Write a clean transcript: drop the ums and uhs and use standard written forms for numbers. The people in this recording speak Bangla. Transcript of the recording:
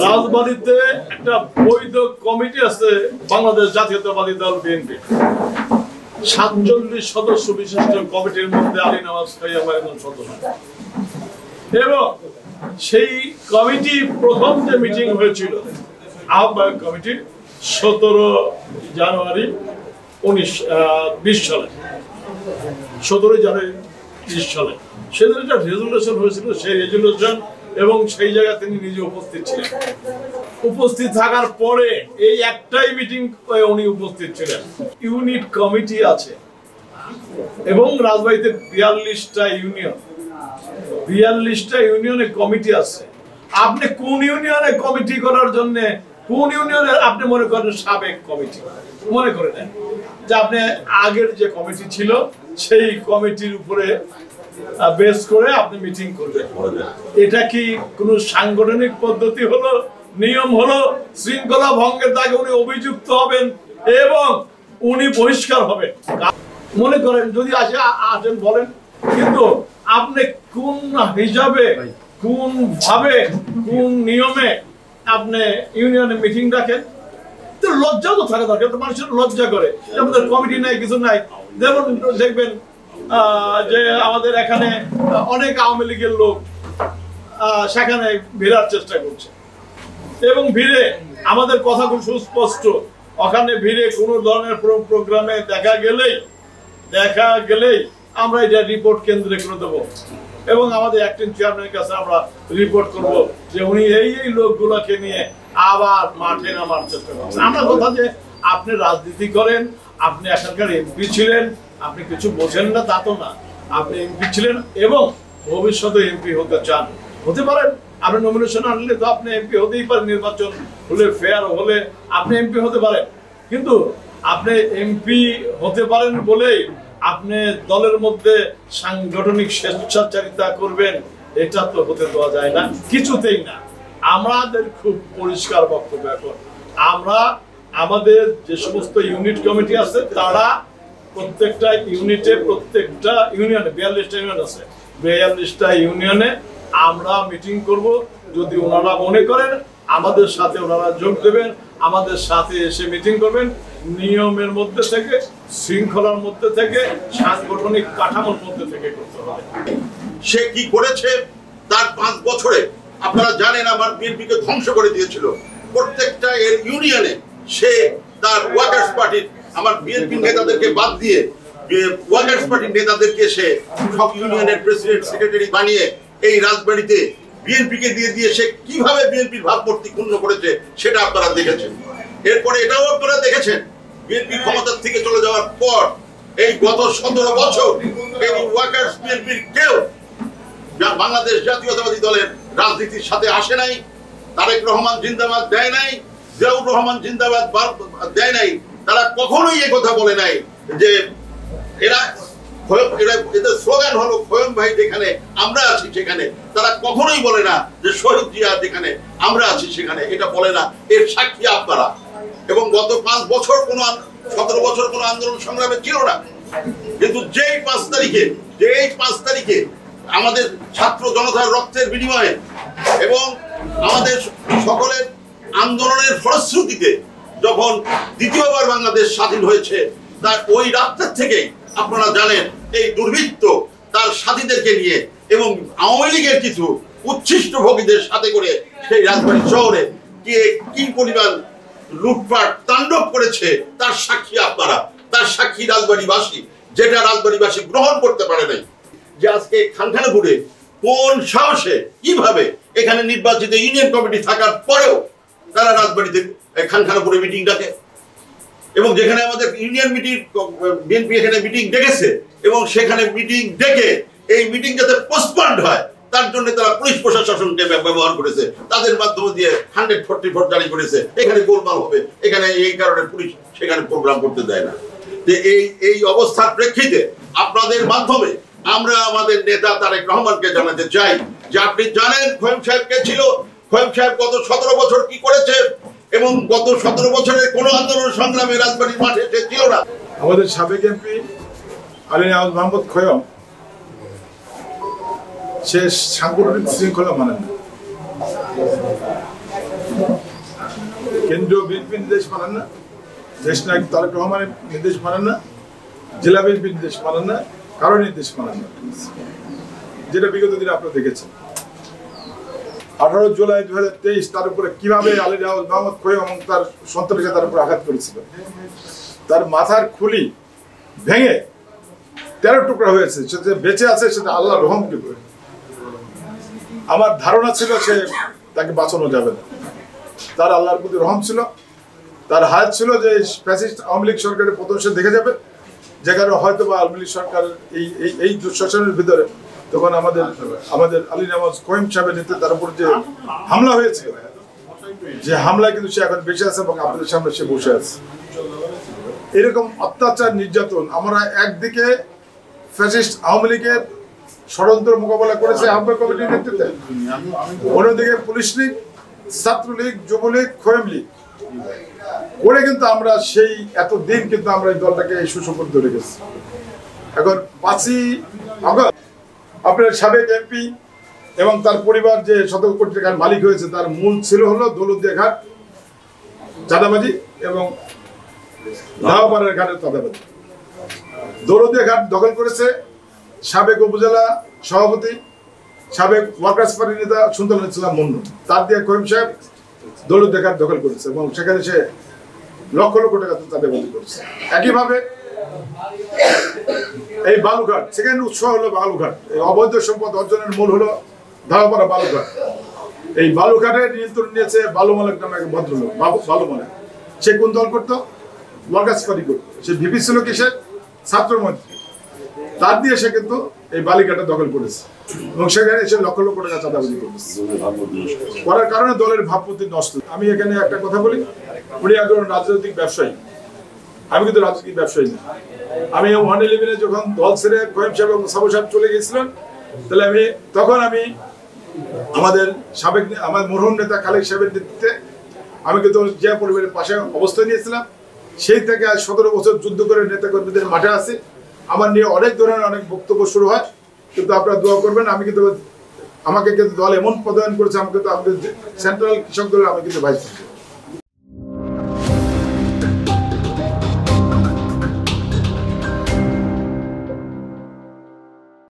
রাজবাড়ীতে একটা বৈধ কমিটি আছে বাংলাদেশ জাতীয়তাবাদী দল বিএনপি 47 সদস্য বিশিষ্ট কমিটির মধ্যে আলী নওয়াজ খাইয়াম একজন সদস্য এবং সেই কমিটি প্রথম যে মিটিং হয়েছিল আহ্বায়ক কমিটির 17 জানুয়ারি 2020 সালে 17 জানুয়ারি 20 সালে সেদিন একটা রেজুলেশন হয়েছিল সেই রেজুলেশন এবং সেই জায়গায় তিনি নিজে উপস্থিত ছিলেন উপস্থিত থাকার পরে এই একটাই মিটিং উনি উপস্থিত ছিলেন ইউনিট কমিটি আছে এবং রাজবাড়ীতে 42টা ইউনিয়ন 42টা ইউনিয়নে কমিটি আছে আপনি কোন ইউনিয়নে কমিটি করার জন্য কোন ইউনিয়নের আপনি মনে করেন সাবেক কমিটি মনে করে নেন যে আপনি আগের যে কমিটি ছিল সেই কমিটির উপরে বেস করে আপনি মিটিং করবেন এটা কি কোনো সাংগঠনিক পদ্ধতি হলো নিয়ম হলো শৃঙ্খলা ভঙ্গের দাগে উনি অভিযুক্ত হবেন এবং উনি বহিষ্কার হবেন মনে করেন যদি আসেন বলেন কিন্তু আপনি কোন হিসাবে কোন ভাবে কোন নিয়মে আপনি ইউনিয়নে মিটিং রাখেন তো লজ্জা তো থাকা দরকার মানুষের লজ্জা করে আমাদের কমিটি নাই কিছু নাই যেমন দেখবেন যে আমাদের এখানে অনেক আওয়ামী লীগের লোক সেখানে ভিড়ার চেষ্টা করছে এবং ভিড়ে আমাদের কথা খুব সুস্পষ্ট ওখানে ভিড়ে কোনো ধরনের প্রোগ্রামে দেখা গেলেই আমরা এটা রিপোর্ট কেন্দ্রে করে দেবো এবং আমাদের অ্যাক্টিং চেয়ারম্যানের কাছে আমরা রিপোর্ট করব যে উনি এই লোকগুলোকে নিয়ে আবার মাঠে নামার চেষ্টা করছেন আমার কথা যে আপনি রাজনীতি করেন আপনি এখানকার এমপি ছিলেন আপনি কিছু বোঝেন না তা তো না আপনি এমপি ছিলেন এবং ভবিষ্যতে এমপি হতে চান হতে পারেন আপনি নমিনেশন আনলে তো আপনি এমপি হতেই পারেন নির্বাচন হলে ফেয়ার হলে আপনি এমপি হতে পারেন কিন্তু আপনি এমপি হতে পারেন বলেই আপনি দলের মধ্যে সাংগঠনিক স্বেচ্ছাচারিতা করবেন এটা তো হতে দেওয়া যায় না কিছুতেই না আমাদের খুব পরিষ্কার বক্তব্য এখন আমরা আমাদের যে সমস্ত ইউনিট কমিটি আছে তারা প্রত্যেকটা ইউনিটে প্রত্যেকটা ইউনিয়নে 42টা ইউনিয়ন আছে 42টা ইউনিয়নে আমরা মিটিং করব যদি ওনারা মনে করেন আমাদের সাথে ওনারা যোগ দেবেন আমাদের সাথে এসে মিটিং করবেন নিয়মের মধ্যে থেকে শৃঙ্খলার মধ্যে থেকে সাংগঠনিক কাঠামোর মধ্যে থেকে করতে হবে সে কি করেছে তার 5 বছরে আপনারা জানেন আমার বিএনপিকে ধ্বংস করে দিয়েছিল প্রত্যেকটা এর ইউনিয়নে সে তার ওয়ার্কার্স পার্টির আমার বিএনপি নেতাদেরকে বাদ দিয়ে ওয়ার্কার্স পার্টির নেতাদেরকে সে সব ইউনিয়নের প্রেসিডেন্ট সেক্রেটারি বানিয়ে এই রাজবাড়ীতে বিএনপিকে দিয়ে সে কিভাবে বিএনপির ভাবমূর্তি ক্ষুণ্ণ করেছে সেটা আপনারা দেখেছেন এরপরে এটাও আপনারা দেখেছেন বিএনপি ক্ষমতার থেকে চলে যাওয়ার পর এই গত 17 বছর এই ওয়ার্কার্স বিএনপির কেউ বাংলাদেশ জাতীয়তাবাদী দলের রাজনীতির সাথে আসে নাই তারেক রহমান জিন্দাবাদ দেয় নাই জিয়াউর রহমান জিন্দাবাদ দেয় নাই তারা কখনোই এই কথা বলে নাই যে এদের স্লোগান হলো খোয়ম ভাই যেখানে আমরা আছি সেখানে তারা কখনোই বলে না যে শহীদ জিয়া যেখানে আমরা আছি সেখানে এটা বলে না এর সাক্ষী আপনারা এবং গত 5 বছর কোনো 17 বছর কোনো আন্দোলন সংগ্রামে ছিল না কিন্তু যেই 5 তারিখে আমাদের ছাত্র জনতার রক্তের বিনিময়ে এবং আমাদের সকলের আন্দোলনের ফলশ্রুতিতে যখন দ্বিতীয়বার বাংলাদেশ স্বাধীন হয়েছে তার ওই রাত্রের থেকেই আপনারা জানেন এই দুর্বৃত্ত তার সাথীদেরকে নিয়ে এবং আওয়ামী লীগের কিছু উচ্ছিষ্ট ভোগীদের সাথে করে সেই রাজবাড়ী শহরে কি পরিমাণ লুটপাট তাণ্ডব করেছে তার সাক্ষী আপনারা তার সাক্ষী রাজবাড়ীবাসী যেটা রাজবাড়ীবাসী গ্রহণ করতে পারে নাই যে আজকে খানখানাপুরে কোন সাহসে কিভাবে এখানে নির্বাচিত ইউনিয়ন কমিটি থাকার পরেও তারা রাজবাড়ীতে খানখানাপুরে মিটিং ডাকে এবং যেখানে আমাদের ইউনিয়ন মিটিং বিএনপি এখানে মিটিং ডেকেছে এবং সেখানে মিটিং ডেকে এই মিটিং যাতে পোস্টপন্ড হয় তার জন্য তারা পুলিশ প্রশাসনকে ব্যবহার করেছে তাদের মাধ্যমে দিয়ে 144 জারি করেছে এখানে গোলমাল হবে এখানে এই কারণে পুলিশ সেখানে প্রোগ্রাম করতে দেয় না যে এই অবস্থার প্রেক্ষিতে আপনাদের মাধ্যমে আমরা আমাদের নেতা তারেক রহমানকে জানাতে চাই যে আপনি জানেন খোয়েম সাহেব কে ছিল খোয়েম সাহেব গত 17 বছর কি করেছে এবং গত 17 বছরের কোন আন্দোলন সংগ্রামে রাজবাড়ীর মাঠে সে ছিল না আমাদের সাবেক এমপি আলী নওয়াজ মোহাম্মদ খোয়েম সে সাংগঠনিক শৃঙ্খলা মানেন না কেন্দ্রীয় বিএনপি নির্দেশ মানেন না, দেশ নায়ক তারেক রহমানের নির্দেশ মানেন না, জেলা বিএনপি নির্দেশ মানেন না, কারো নির্দেশ মানেন না, যেটা বিগত দিনে আপনারা দেখেছেন। 18 জুলাই 2023 তার উপরে কিভাবে আলী মোহাম্মদ খোয়েম এবং তার সন্তানকে তার উপরে আঘাত করেছিল, তার মাথার খুলি ভেঙে 13 টুকরা হয়েছে, সেটা বেঁচে আছে সেটা আল্লাহর রহম কি করে। আমার ধারণা ছিল সে তাকে বাঁচানো যাবে না, তার আল্লাহর প্রতি রহম ছিল, তার হাত ছিল যে ফ্যাসিস্ট আওয়ামী লীগ সরকারের পতন সে দেখে যাবে, যেখানে হয়তো বা আওয়ামী লীগ সরকারের এই দুঃশাসনের ভিতরে তখন আমাদের আলী নওয়াজ খোয়েম সাহেবের নেতৃত্বে তার উপর যে হামলা হয়েছে, যে হামলায় কিন্তু সে এখন বেঁচে আছে এবং আপনাদের সামনে সে বসে আছে। এরকম অত্যাচার নির্যাতন আমরা একদিকে ফ্যাসিস্ট আওয়ামী লীগের ষড়যন্ত্র মোকাবেলা করেছে আহ্বায়ক কমিটির নেতৃত্বে, অন্যদিকে পুলিশ লীগ, ছাত্রলীগ, যুবলীগ, খোয়েম লীগ করে কিন্তু আমরা সেই এতদিন কিন্তু আমরা এই দলটাকে সুসংগত ধরে গেছি। এখন 5ই আগস্ট আপনার সাবেক এমপি এবং তার পরিবার যে 17 কোটি টাকার মালিক হয়েছে তার মূল ছিল হলো দৌলতদিয়া ঘাট চাঁদাবাজি এবং দাওয়াপাড়ার ঘাটের চাঁদাবাজি। দৌলতদিয়া ঘাট দখল করেছে সাবেক উপজেলা সভাপতি, সাবেক ওয়ার্কার্স পার্টির নেতা সুলতানুল ইসলাম মুন্নু, তার দিয়ে খোয়েম সাহেব দৌলতদিয়া ঘাট দখল করেছে এবং সেখানে সে লক্ষ লক্ষ টাকা চাঁদাবাজি করেছে। একইভাবে এই বালুঘাট, সেখানে উৎস হলো বালুঘাট, এই অবৈধ সম্পদ অর্জনের মূল হলো ধাওয়াপাড়া বালুঘাট। এই বালুঘাটের নিয়ন্ত্রণ নিয়েছে বালু মালিক নামে এক ভদ্রলোক, বালু মালিক। সে কোন দল করতো? ওয়ার্কার্স পার্টি করতো। সে ভিপি ছিল কিসের? ছাত্রমন্ত্রী। তার দিয়ে সে কিন্তু এই বালিঘাটে দখল করেছে এবং সেখানে এসে লক্ষ লক্ষ টাকা চাঁদাবাজি করেছে, করার কারণে দলের ভাবমূর্তি নষ্ট। আমি এখানে একটা কথা বলি, উনি একজন রাজনৈতিক ব্যবসায়ী, আমি কিন্তু রাজনৈতিক ব্যবসায়ী না। আমি 111-এ যখন দল ছেড়ে খোয়েম সাহেব এবং সাবু সাহেব চলে গেছিলেন, তাহলে তখন আমি আমাদের মরহুম নেতা খালেক সাহেবের নেতৃত্বে আমি কিন্তু জিয়া পরিবারের পাশে অবস্থান নিয়েছিলাম। সেই থেকে আজ 17 বছর যুদ্ধ করে নেতা কর্মীদের মাঠে আছে। আমার নিয়ে অনেক ধরনের অনেক বক্তব্য শুরু হয়, কিন্তু আপনারা দোয়া করবেন। আমি কিন্তু আমাকে কিন্তু দল এমন পদায়ন করেছে, আমাকে তো আমাদের সেন্ট্রাল কৃষক দলের আমি কিন্তু ভাইস